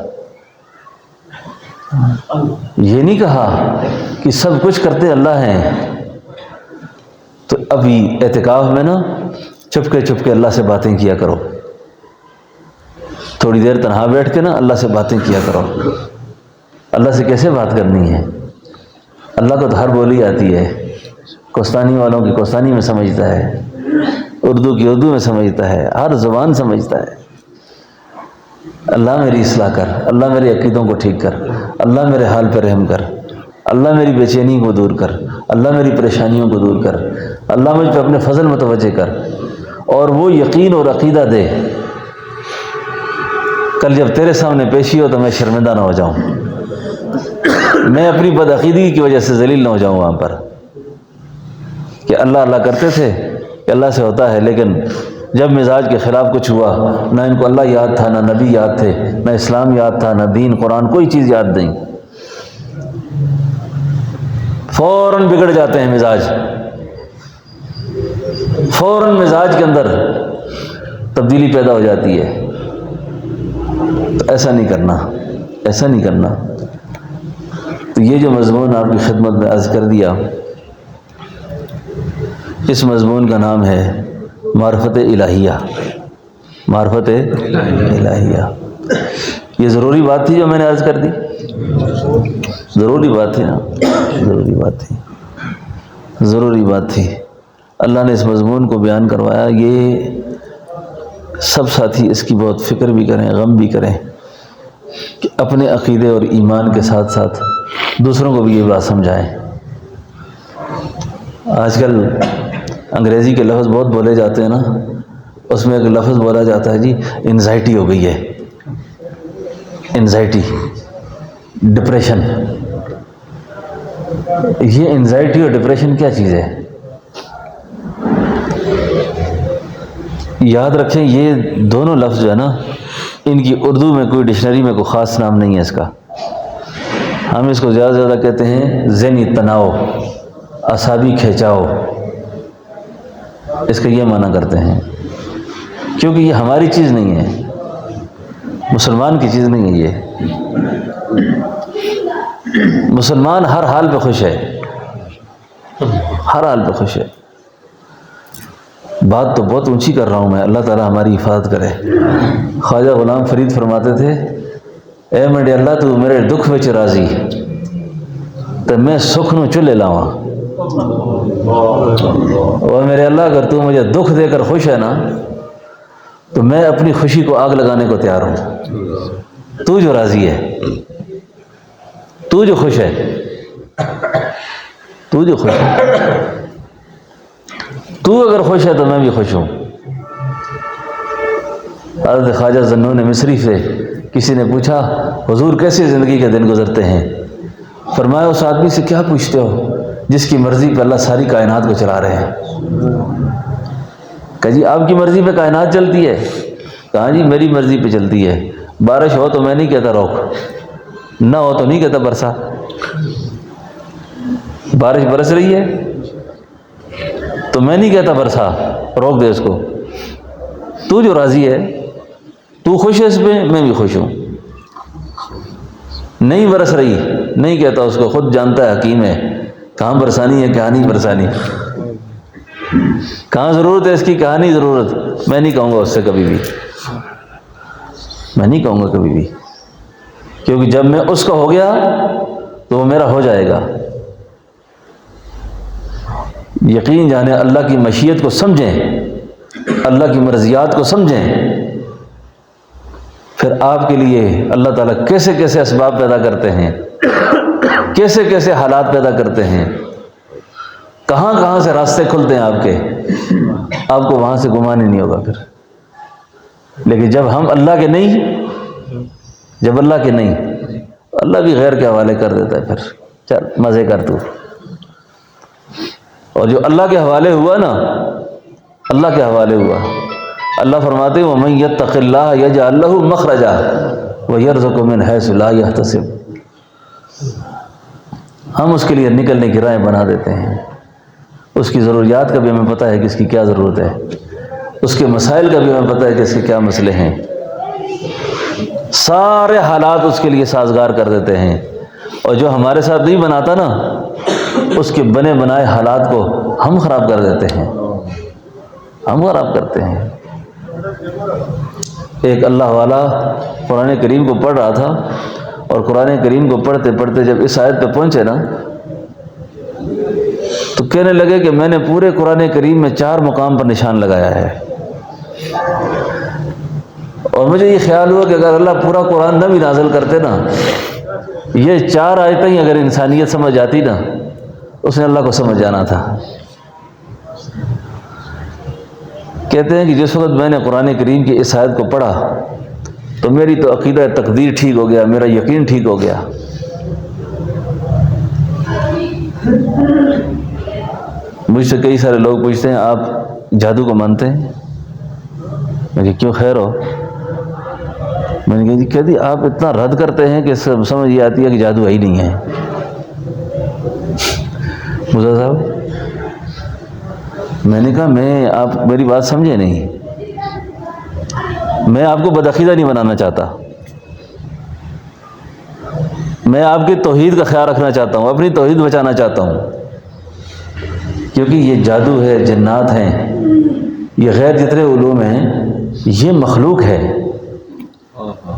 یہ نہیں کہا کہ سب کچھ کرتے اللہ ہیں. تو ابھی اعتکاف میں نا چپ کے اللہ سے باتیں کیا کرو، تھوڑی دیر تنہا بیٹھ کے نا اللہ سے باتیں کیا کرو. اللہ سے کیسے بات کرنی ہے؟ اللہ کو تو ہر بولی آتی ہے، کوستانی والوں کی کوستانی میں سمجھتا ہے، اردو کی اردو میں سمجھتا ہے، ہر زبان سمجھتا ہے. اللہ میری اصلاح کر، اللہ میرے عقیدوں کو ٹھیک کر، اللہ میرے حال پہ رحم کر، اللہ میری بے چینی کو دور کر، اللہ میری پریشانیوں کو دور کر، اللہ مجھ پہ اپنے فضل متوجہ کر. اور وہ یقین اور عقیدہ دے، کل جب تیرے سامنے پیشی ہو تو میں شرمندہ نہ ہو جاؤں، میں اپنی بدعقیدگی کی وجہ سے ذلیل نہ ہو جاؤں وہاں پر، کہ اللہ کرتے تھے کہ اللہ سے ہوتا ہے، لیکن جب مزاج کے خلاف کچھ ہوا، نہ ان کو اللہ یاد تھا، نہ نبی یاد تھے، نہ اسلام یاد تھا، نہ دین قرآن، کوئی چیز یاد نہیں، فوراً بگڑ جاتے ہیں مزاج، فوراً مزاج کے اندر تبدیلی پیدا ہو جاتی ہے. تو ایسا نہیں کرنا، ایسا نہیں کرنا. تو یہ جو مضمون آپ کی خدمت میں عرض کر دیا، اس مضمون کا نام ہے معرفت الہیہ. معرفت الہیہ. یہ ضروری بات تھی جو میں نے عرض کر دی، ضروری بات تھی نا، ضروری بات تھی. اللہ نے اس مضمون کو بیان کروایا. یہ سب ساتھی اس کی بہت فکر بھی کریں، غم بھی کریں کہ اپنے عقیدے اور ایمان کے ساتھ ساتھ دوسروں کو بھی یہ بات سمجھائیں۔ آج کل انگریزی کے لفظ بہت بولے جاتے ہیں نا، اس میں ایک لفظ بولا جاتا ہے جی انزائٹی ہو گئی ہے، انزائٹی، ڈپریشن۔ یہ انزائٹی اور ڈپریشن کیا چیز ہے؟ یاد رکھیں یہ دونوں لفظ جو ہے نا، ان کی اردو میں کوئی ڈکشنری میں کوئی خاص نام نہیں ہے اس کا۔ ہم اس کو زیادہ سے زیادہ کہتے ہیں ذہنی تناؤ، اعصابی کھینچاؤ، اس کا یہ معنی کرتے ہیں، کیونکہ یہ ہماری چیز نہیں ہے، مسلمان کی چیز نہیں ہے یہ۔ مسلمان ہر حال پہ خوش ہے، ہر حال پہ خوش ہے۔ بات تو بہت اونچی کر رہا ہوں میں، اللہ تعالیٰ ہماری حفاظت کرے۔ خواجہ غلام فرید فرماتے تھے، اے میرے اللہ تو میرے دکھ وچ راضی تو میں سکھ نو چلے لاواں، اور میرے اللہ اگر تو مجھے دکھ دے کر خوش ہے نا تو میں اپنی خوشی کو آگ لگانے کو تیار ہوں۔ تو جو راضی ہے، تو جو خوش ہے، تو جو خوش ہے، تو اگر خوش ہے تو میں بھی خوش ہوں۔ حضرت خواجہ ذنون مصری سے کسی نے پوچھا، حضور کیسے زندگی کے دن گزرتے ہیں؟ فرمایا اس آدمی سے کیا پوچھتے ہو جس کی مرضی پہ اللہ ساری کائنات کو چلا رہے ہیں؟ کہ جی آپ کی مرضی پہ کائنات چلتی ہے؟ کہاں جی میری مرضی پہ چلتی ہے۔ بارش ہو تو میں نہیں کہتا روک، نہ ہو تو نہیں کہتا برسا۔ بارش برس رہی ہے تو میں نہیں کہتا برسا، روک دے اس کو۔ تو جو راضی ہے، تو خوش ہے اس پہ، میں بھی خوش ہوں۔ نہیں برس رہی، نہیں کہتا اس کو، خود جانتا ہے، حکیم ہے، کہاں برسانی ہے کہاں نہیں برسانی، کہاں ضرورت ہے اس کی کہاں نہیں ضرورت۔ میں نہیں کہوں گا اس سے کبھی بھی، میں نہیں کہوں گا کبھی بھی، کیونکہ جب میں اس کا ہو گیا تو وہ میرا ہو جائے گا۔ یقین جانے اللہ کی مشیت کو سمجھیں، اللہ کی مرضیات کو سمجھیں، پھر آپ کے لیے اللہ تعالیٰ کیسے کیسے اسباب پیدا کرتے ہیں، کیسے کیسے حالات پیدا کرتے ہیں، کہاں کہاں سے راستے کھلتے ہیں آپ کے، آپ کو وہاں سے گمان ہی نہیں ہوگا پھر۔ لیکن جب ہم اللہ کے نہیں، جب اللہ کے نہیں، اللہ بھی غیر کے حوالے کر دیتا ہے، پھر چل مزے کر تو۔ اور جو اللہ کے حوالے ہوا نا، اللہ کے حوالے ہوا، اللہ فرماتے ہیں وَمَن يَتَّقِ اللَّهَ يَجْعَل لَّهُ مَخْرَجًا وَيَرْزُقْهُ مِنْ حَيْثُ لَا يَحْتَسِبُ۔ ہم اس کے لیے نکلنے کی راہیں بنا دیتے ہیں، اس کی ضروریات کا بھی ہمیں پتہ ہے کہ اس کی کیا ضرورت ہے، اس کے مسائل کا بھی ہمیں پتہ ہے کہ اس کے کیا مسئلے ہیں، سارے حالات اس کے لیے سازگار کر دیتے ہیں۔ اور جو ہمارے ساتھ نہیں بناتا نا، اس کے بنے بنائے حالات کو ہم خراب کر دیتے ہیں، ہم خراب کرتے ہیں۔ ایک اللہ والا قرآن کریم کو پڑھ رہا تھا، اور قرآن کریم کو پڑھتے پڑھتے جب اس آیت پہ پہنچے نا تو کہنے لگے کہ میں نے پورے قرآن کریم میں 4 مقام پر نشان لگایا ہے، اور مجھے یہ خیال ہوا کہ اگر اللہ پورا قرآن نہ بھی نازل کرتے نا، یہ 4 آیتیں ہی اگر انسانیت سمجھ جاتی نا، اس نے اللہ کو سمجھ جانا تھا۔ کہتے ہیں کہ جس وقت میں نے قرآن کریم کی اس آیت کو پڑھا تو میری تو عقیدہ تقدیر ٹھیک ہو گیا، میرا یقین ٹھیک ہو گیا۔ مجھ سے کئی سارے لوگ پوچھتے ہیں آپ جادو کو مانتے ہیں؟ میں کہ کیوں خیر ہو؟ میں نے کہا جی کہتی آپ اتنا رد کرتے ہیں کہ سمجھ یہ آتی ہے کہ جادو ہی نہیں ہے۔ مزا صاحب، میں نے کہا میں آپ میری بات سمجھے نہیں، میں آپ کو بدعقیدہ نہیں بنانا چاہتا، میں آپ کی توحید کا خیال رکھنا چاہتا ہوں، اپنی توحید بچانا چاہتا ہوں، کیونکہ یہ جادو ہے، جنات ہیں، یہ غیر جتنے علوم ہیں، یہ مخلوق ہے،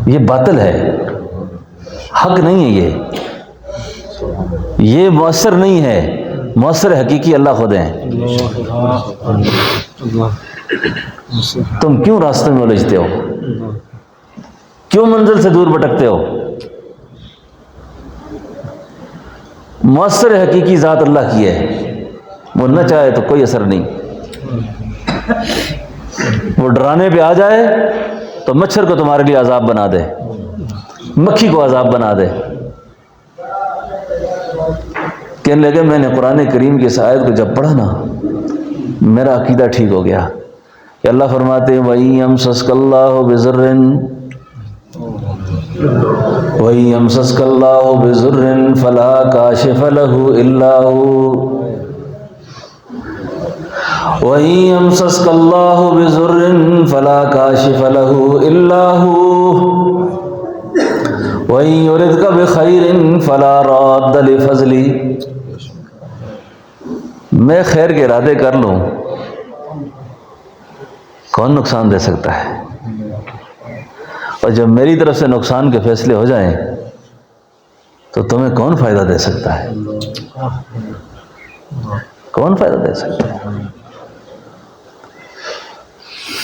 یہ باطل ہے، حق نہیں ہے، یہ مؤثر نہیں ہے، مؤثر حقیقی اللہ خود ہیں۔ تم کیوں راستے میں الجھتے ہو؟ کیوں منزل سے دور بھٹکتے ہو؟ مؤثر حقیقی ذات اللہ کی ہے، وہ نہ چاہے تو کوئی اثر نہیں۔ وہ ڈرانے پہ آ جائے تو مچھر کو تمہارے لیے عذاب بنا دے، مکھی کو عذاب بنا دے۔ کہنے لگے میں نے قرآن کریم کی اس آیت کو جب پڑھا نا، میرا عقیدہ ٹھیک ہو گیا کہ اللہ فرماتے ہیں وَإِن يَمْسَسْكَ اللَّهُ بِضُرٍّ وَإِن يَمْسَسْكَ اللَّهُ بِضُرٍّ فَلَا كَاشِفَ لَهُ إِلَّا هُوَ وَإِن يَمْسَسْكَ اللَّهُ بِضُرٍّ فَلَا كَاشِفَ لَهُ إِلَّا هُوَ وَإِن يُرِدْكَ بِخَيْرٍ فَلَا رَادَّ لِفَضْلِهِ۔ میں خیر کے ارادے کر لوں، کون نقصان دے سکتا ہے؟ اور جب میری طرف سے نقصان کے فیصلے ہو جائیں تو تمہیں کون فائدہ دے سکتا ہے؟ کون فائدہ دے سکتا ہے؟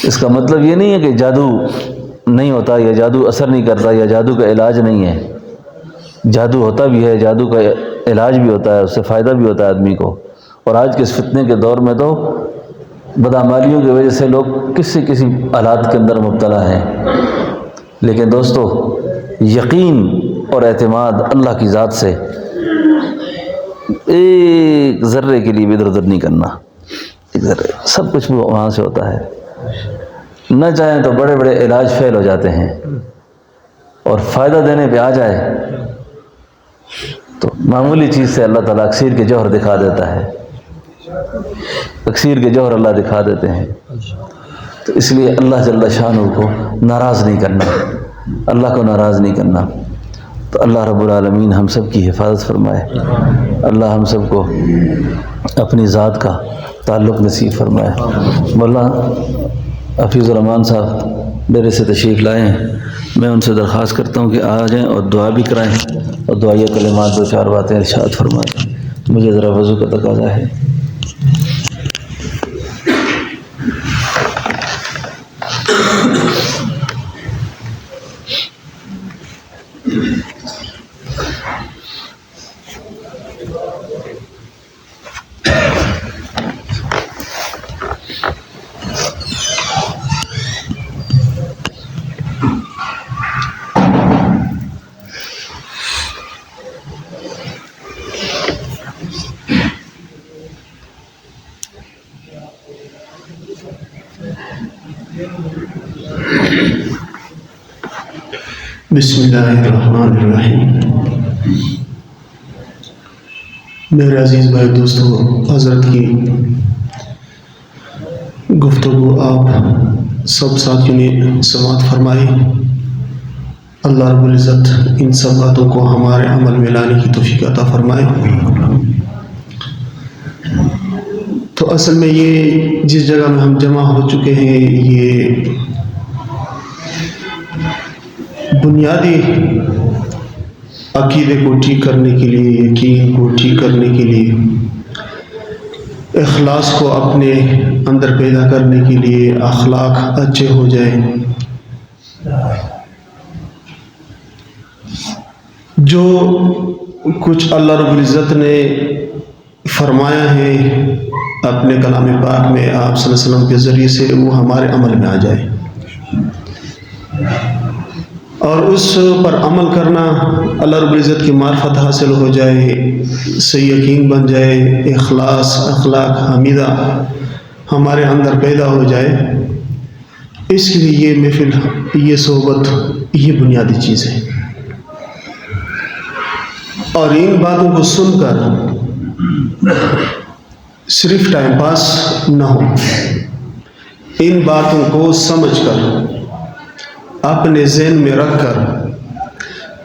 اس کا مطلب یہ نہیں ہے کہ جادو نہیں ہوتا یا جادو اثر نہیں کرتا یا جادو کا علاج نہیں ہے۔ جادو ہوتا بھی ہے، جادو کا علاج بھی ہوتا ہے، اس سے فائدہ بھی ہوتا ہے آدمی کو۔ اور آج کے اس فتنے کے دور میں تو بدعمالیوں کی وجہ سے لوگ کسی حالات کے اندر مبتلا ہیں، لیکن دوستو یقین اور اعتماد اللہ کی ذات سے ایک ذرے کے لیے بھی ادھر ادھر نہیں کرنا۔ ایک ذرے سب کچھ وہاں سے ہوتا ہے۔ نہ چاہیں تو بڑے بڑے علاج فیل ہو جاتے ہیں، اور فائدہ دینے پہ آ جائے تو معمولی چیز سے اللہ تعالیٰ اکسیر کے جوہر دکھا دیتا ہے، اکسیر کے جوہر اللہ دکھا دیتے ہیں۔ تو اس لیے اللہ جل شانہ کو ناراض نہیں کرنا، اللہ کو ناراض نہیں کرنا۔ تو اللہ رب العالمین ہم سب کی حفاظت فرمائے، اللہ ہم سب کو اپنی ذات کا تعلق نصیب فرمائے۔ مولانا حفیظ الرحمان صاحب میرے سے تشریف لائے ہیں، میں ان سے درخواست کرتا ہوں کہ آ جائیں اور دعا بھی کرائیں، اور دعائیہ کلمات دو چار باتیں ارشاد فرمائیں۔ مجھے ذرا وضو کا تقاضا ہے۔ بسم اللہ الرحمن الرحیم۔ میرے عزیز بھائی دوستو، حضرت کی گفتگو آپ سب ساتھیوں نے سماعت فرمائی۔ اللہ رب العزت ان سب باتوں کو ہمارے عمل میں لانے کی توفیق عطا فرمائے۔ تو اصل میں یہ جس جگہ میں ہم جمع ہو چکے ہیں، یہ بنیادی عقیدے کو ٹھیک کرنے کے لیے، یقین کو ٹھیک کرنے کے لیے، اخلاص کو اپنے اندر پیدا کرنے کے لیے، اخلاق اچھے ہو جائیں۔ جو کچھ اللہ رب العزت نے فرمایا ہے اپنے کلام پاک میں آپ صلی اللہ علیہ وسلم کے ذریعے سے، وہ ہمارے عمل میں آ جائے، اور اس پر عمل کرنا، اللہ رب العزت کی معرفت حاصل ہو جائے، صحیح یقین بن جائے، اخلاص، اخلاق حمیدہ ہمارے اندر پیدا ہو جائے۔ اس کے لیے یہ محفل، یہ صحبت، یہ بنیادی چیز ہے۔ اور ان باتوں کو سن کر صرف ٹائم پاس نہ ہو، ان باتوں کو سمجھ کر، اپنے ذہن میں رکھ کر،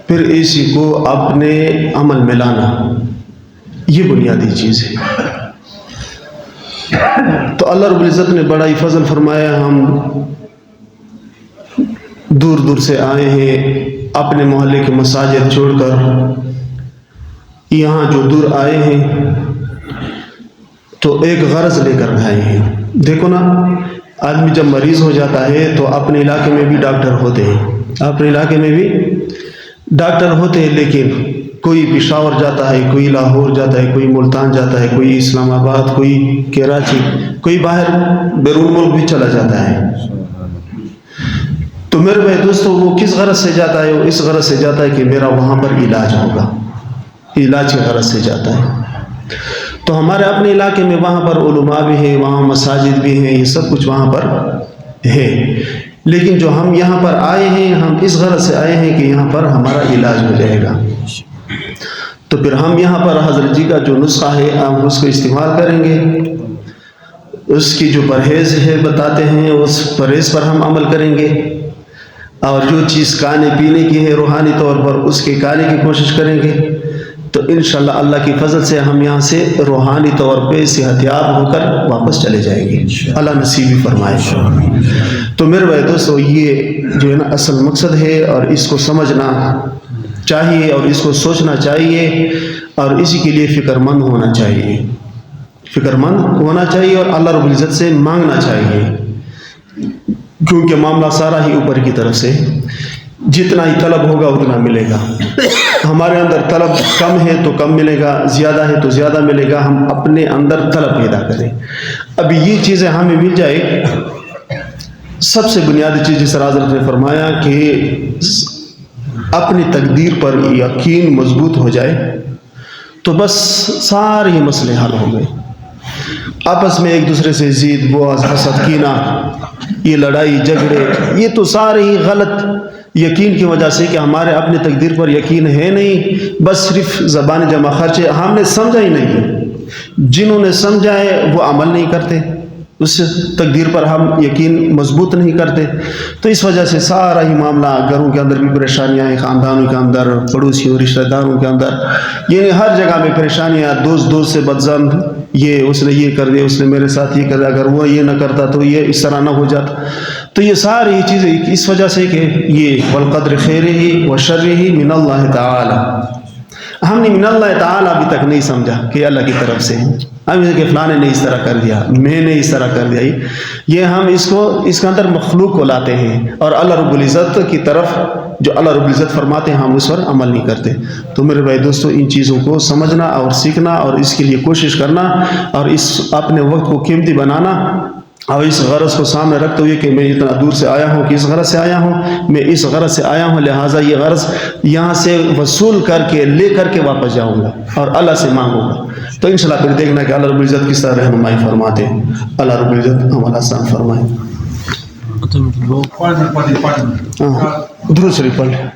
پھر اسی کو اپنے عمل میں لانا، یہ بنیادی چیز ہے۔ تو اللہ رب العزت نے بڑا ہی فضل فرمایا، ہم دور دور سے آئے ہیں، اپنے محلے کے مساجد چھوڑ کر یہاں جو دور آئے ہیں تو ایک غرض لے کر آئے ہیں۔ دیکھو نا، آدمی جب مریض ہو جاتا ہے تو اپنے علاقے میں بھی ڈاکٹر ہوتے ہیں، اپنے علاقے میں بھی ڈاکٹر ہوتے ہیں، لیکن کوئی پشاور جاتا ہے، کوئی لاہور جاتا ہے، کوئی ملتان جاتا ہے، کوئی اسلام آباد، کوئی کراچی، کوئی باہر بیرون ملک بھی چلا جاتا ہے۔ تو میرے بھائی دوستو، وہ کس غرض سے جاتا ہے؟ وہ اس غرض سے جاتا ہے کہ میرا وہاں پر علاج ہوگا، علاج کی غرض سے جاتا ہے۔ تو ہمارے اپنے علاقے میں وہاں پر علماء بھی ہیں، وہاں مساجد بھی ہیں، یہ سب کچھ وہاں پر ہے، لیکن جو ہم یہاں پر آئے ہیں، ہم اس غرض سے آئے ہیں کہ یہاں پر ہمارا علاج ہو جائے گا۔ تو پھر ہم یہاں پر حضرت جی کا جو نسخہ ہے ہم اس کو استعمال کریں گے، اس کی جو پرہیز ہے بتاتے ہیں، اس پرہیز پر ہم عمل کریں گے، اور جو چیز کھانے پینے کی ہے روحانی طور پر اس کے کھانے کی کوشش کریں گے، تو انشاءاللہ اللہ کی فضل سے ہم یہاں سے روحانی طور پہ صحت یاب ہو کر واپس چلے جائیں گے، اللہ نصیب ہی فرمائے۔ تو میرے بھائی دوستو، یہ جو ہے نا اصل مقصد ہے، اور اس کو سمجھنا چاہیے اور اس کو سوچنا چاہیے، اور اسی کے لیے فکر مند ہونا چاہیے، فکر مند ہونا چاہیے، اور اللہ رب العزت سے مانگنا چاہیے، کیونکہ معاملہ سارا ہی اوپر کی طرف سے، جتنا ہی طلب ہوگا اتنا ملے گا۔ ہمارے اندر طلب کم ہے تو کم ملے گا، زیادہ ہے تو زیادہ ملے گا، ہم اپنے اندر طلب پیدا کریں۔ اب یہ چیزیں ہمیں مل جائے، سب سے بنیادی چیز جس طرح حضرت نے فرمایا کہ اپنی تقدیر پر یقین مضبوط ہو جائے تو بس سارے ہی مسئلے حل ہو گئے۔ آپس میں ایک دوسرے سے ضد، بغض، حسد، کینہ، یہ لڑائی جھگڑے، یہ تو سارے ہی غلط یقین کی وجہ سے کہ ہمارے اپنی تقدیر پر یقین ہے نہیں، بس صرف زبان جمع خرچ ہے، ہم نے سمجھا ہی نہیں، جنہوں نے سمجھا ہے وہ عمل نہیں کرتے، اس تقدیر پر ہم یقین مضبوط نہیں کرتے، تو اس وجہ سے سارا ہی معاملہ، گھروں کے اندر بھی پریشانیاں ہیں، خاندانوں کے اندر، پڑوسیوں رشتہ داروں کے اندر، یعنی ہر جگہ میں پریشانیاں، دوست سے بدظن، یہ اس نے یہ کر دیا، اس نے میرے ساتھ یہ کر دیا، اگر وہ یہ نہ کرتا تو یہ اس طرح نہ ہو جاتا۔ تو یہ ساری چیزیں اس وجہ سے کہ یہ والقدر خیرہ و شرہ من اللہ تعالی، ہم نے من اللہ تعالی ابھی تک نہیں سمجھا کہ اللہ کی طرف سے، ہم کہ فلاں نے اس طرح کر دیا، میں نے اس طرح کر دیا، یہ ہم اس کے اندر مخلوق کو لاتے ہیں، اور اللہ رب العزت کی طرف جو اللہ رب العزت فرماتے ہیں ہم اس پر عمل نہیں کرتے۔ تو میرے بھائی دوستو، ان چیزوں کو سمجھنا اور سیکھنا، اور اس کے لیے کوشش کرنا، اور اس اپنے وقت کو قیمتی بنانا، اور اس غرض کو سامنے رکھتے ہوئے کہ میں اتنا دور سے آیا ہوں، کہ اس غرض سے آیا ہوں، میں اس غرض سے آیا ہوں، لہٰذا یہ غرض یہاں سے وصول کر کے لے کر کے واپس جاؤں گا اور اللہ سے مانگوں گا۔ تو انشاءاللہ پھر دیکھنا کہ اللہ رب العزت کس طرح رہنمائی فرماتے ہیں، اللہ رب العزت ہمارا آسان فرمائے۔ درود شریف پڑھ لیں۔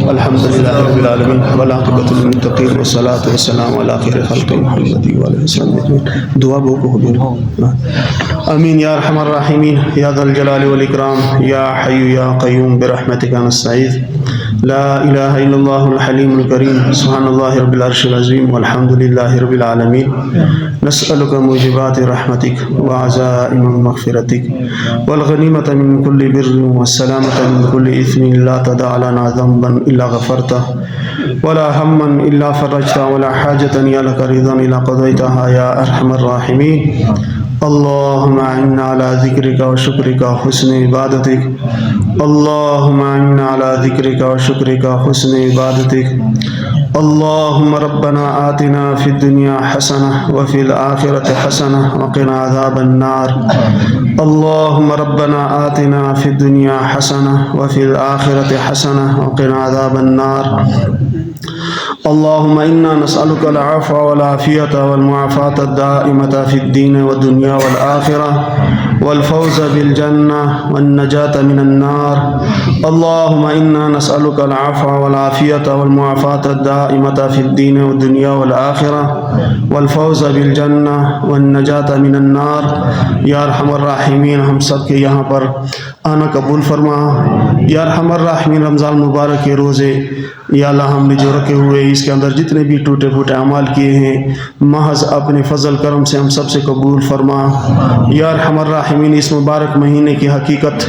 الحمدللہ رب العالمین والعاقبۃ للمتقین والصلاۃ والسلام علی خیر خلق محمد وعلیہ وسلم اجمعین۔ دعا بہو آمین یا ارحم الراحمین یا ذا الجلال والاکرام یا حی یا قیوم برحمتک نستعیذ لا الہ الا اللہ الحلیم الکریم سبحان اللہ رب العرش العظیم والحمد للہ رب العالمین نسألک موجبات رحمتک وعزائم مغفرتک والغنیمۃ من کل بر والسلامۃ من کل اثم لا تدع لنا ذنبا الا غفرته ولا هما الا فرجته ولا حاجة يا لك رضا الا قضيتها يا ارحم الراحمين اللهم اعنا على ذكرك وشكرك وحسن عبادتك اللهم اعنا على ذكرك وشكرك وحسن عبادتك اللهم ربنا آتنا في الدنيا حسنة وفي الآخرة حسنة وقنا عذاب النار اللهم ربنا آتنا في الدنيا حسنة وفي الآخرة حسنة وقنا عذاب النار اللهم إنا نسألك العفو والعافية والمعافاة الدائمة في الدين والدنيا والآخرة والفوز بالجنة والنجاة من النار اللهم إنا نسألك العفو والعافية والمعافاة الدائمة في الدين والدنيا والآخرة والفوز بالجنة والنجاة من النار یا ارحم الراحمین ہم سب کے یہاں پر آنا قبول فرما۔ یا ارحم الراحمین رمضان مبارک کے روزے یا اللہ ہم نے جو رکھے ہوئے اس کے اندر جتنے بھی ٹوٹے پھوٹے اعمال کیے ہیں محض اپنے فضل کرم سے ہم سب سے قبول فرما۔ یا ارحم الراحمین اس مبارک مہینے کی حقیقت